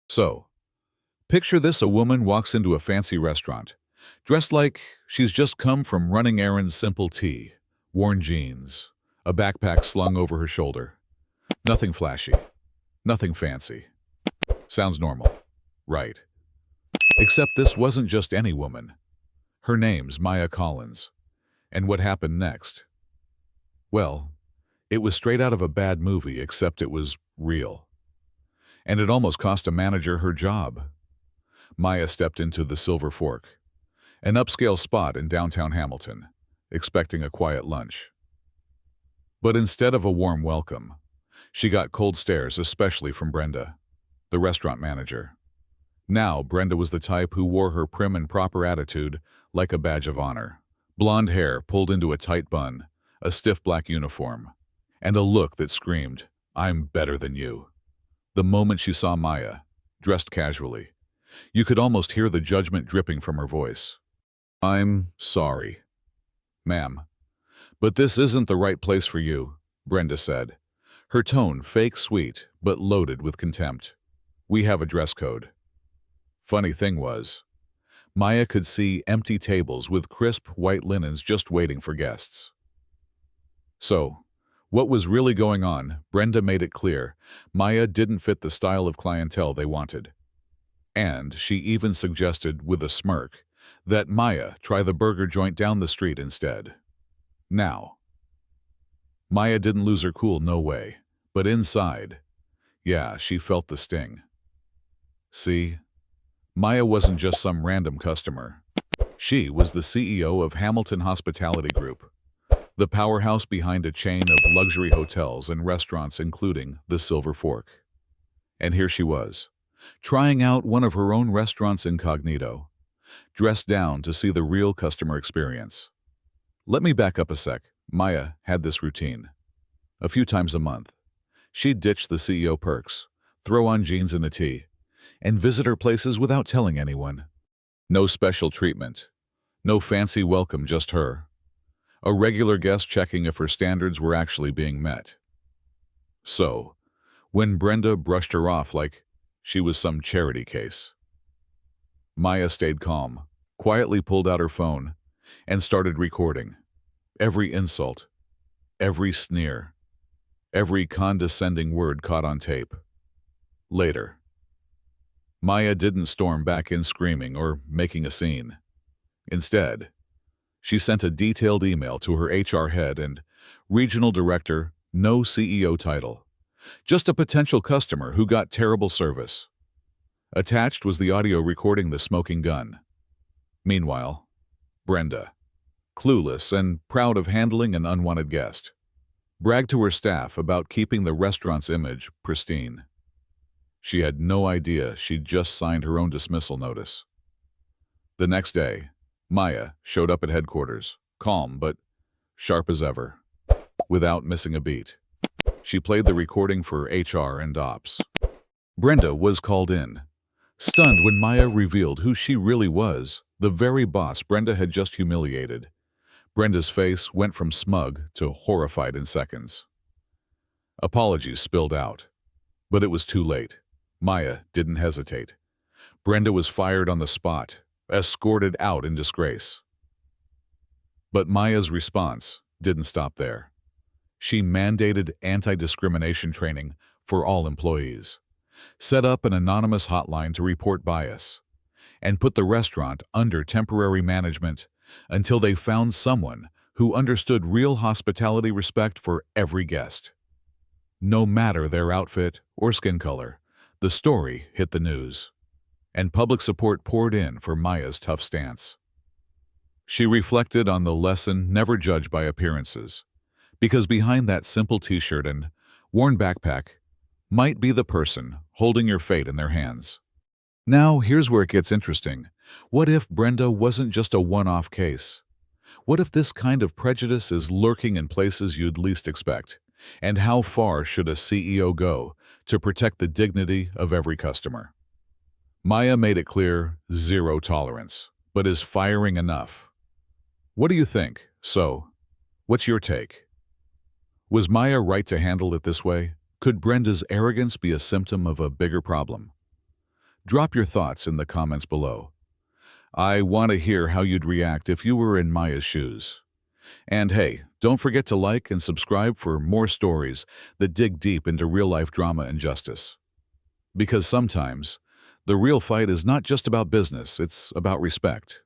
So, picture this: a woman walks into a fancy restaurant, dressed like she's just come from running errands, simple tee, worn jeans, a backpack slung over her shoulder. Nothing flashy, nothing fancy. Sounds normal, right? Except this wasn't just any woman. Her name's Maya Collins. And what happened next? Well, it was straight out of a bad movie, except it was real. And it almost cost a manager her job. Maya stepped into the Silver Fork, an upscale spot in downtown Hamilton, expecting a quiet lunch. But instead of a warm welcome, she got cold stares, especially from Brenda, the restaurant manager. Now, Brenda was the type who wore her prim and proper attitude like a badge of honor. Blonde hair pulled into a tight bun, a stiff black uniform, and a look that screamed, "I'm better than you." The moment she saw Maya, dressed casually, you could almost hear the judgment dripping from her voice. "I'm sorry, ma'am, but this isn't the right place for you," Brenda said, her tone fake sweet but loaded with contempt. "We have a dress code." Funny thing was, Maya could see empty tables with crisp white linens just waiting for guests. So, what was really going on? Brenda made it clear Maya didn't fit the style of clientele they wanted. And she even suggested, with a smirk, that Maya try the burger joint down the street instead. Now, Maya didn't lose her cool, no way. But inside, yeah, she felt the sting. See, Maya wasn't just some random customer. She was the CEO of Hamilton Hospitality Group, the powerhouse behind a chain of luxury hotels and restaurants, including the Silver Fork. And here she was, trying out one of her own restaurants incognito, dressed down to see the real customer experience. Let me back up a sec. Maya had this routine. A few times a month, she'd ditch the CEO perks, throw on jeans and a tee, and visit her places without telling anyone. No special treatment, no fancy welcome, just her. A regular guest checking if her standards were actually being met. So, when Brenda brushed her off like she was some charity case, Maya stayed calm, quietly pulled out her phone, and started recording. Every insult, every sneer, every condescending word caught on tape. Later, Maya didn't storm back in screaming or making a scene. Instead, she sent a detailed email to her HR head and regional director, no CEO title, just a potential customer who got terrible service. Attached was the audio recording the smoking gun. Meanwhile, Brenda, clueless and proud of handling an unwanted guest, bragged to her staff about keeping the restaurant's image pristine. She had no idea she'd just signed her own dismissal notice. The next day, Maya showed up at headquarters, calm but sharp as ever, without missing a beat. She played the recording for HR and Ops. Brenda was called in, stunned when Maya revealed who she really was, the very boss Brenda had just humiliated. Brenda's face went from smug to horrified in seconds. Apologies spilled out, but it was too late. Maya didn't hesitate. Brenda was fired on the spot, escorted out in disgrace. But Maya's response didn't stop there. She mandated anti-discrimination training for all employees, set up an anonymous hotline to report bias, and put the restaurant under temporary management until they found someone who understood real hospitality respect for every guest. No matter their outfit or skin color, the story hit the news, and public support poured in for Maya's tough stance. She reflected on the lesson: never judge by appearances, because behind that simple t-shirt and worn backpack might be the person holding your fate in their hands. Now, here's where it gets interesting. What if Brenda wasn't just a one-off case? What if this kind of prejudice is lurking in places you'd least expect? And how far should a CEO go to protect the dignity of every customer? Maya made it clear, zero tolerance. But is firing enough? What do you think? So, what's your take? Was Maya right to handle it this way? Could Brenda's arrogance be a symptom of a bigger problem? Drop your thoughts in the comments below. I want to hear how you'd react if you were in Maya's shoes. And hey, don't forget to like and subscribe for more stories that dig deep into real-life drama and justice. Because sometimes, the real fight is not just about business, it's about respect.